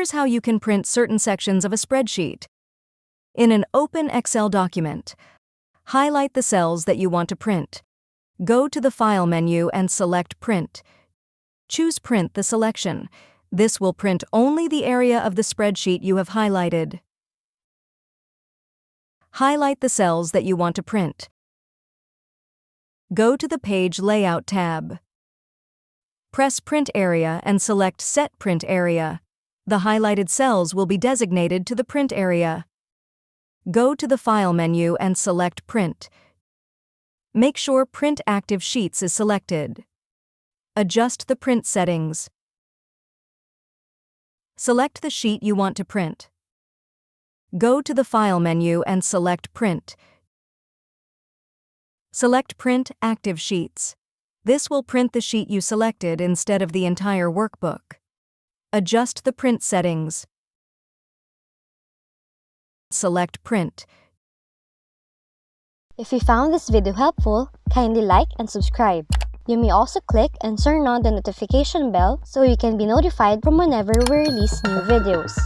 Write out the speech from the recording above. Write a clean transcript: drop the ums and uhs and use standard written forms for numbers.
Here's how you can print certain sections of a spreadsheet. In an open Excel document, highlight the cells that you want to print. Go to the File menu and select Print. Choose Print the selection. This will print only the area of the spreadsheet you have highlighted. Highlight the cells that you want to print. Go to the Page Layout tab. Press Print Area and select Set Print Area. The highlighted cells will be designated to the print area. Go to the File menu and select Print. Make sure Print Active Sheets is selected. Adjust the print settings. Select the sheet you want to print. Go to the File menu and select Print. Select Print Active Sheets. This will print the sheet you selected instead of the entire workbook. Adjust the print settings. Select Print. If you found this video helpful, kindly like and subscribe. You may also click and turn on the notification bell so you can be notified from whenever we release new videos.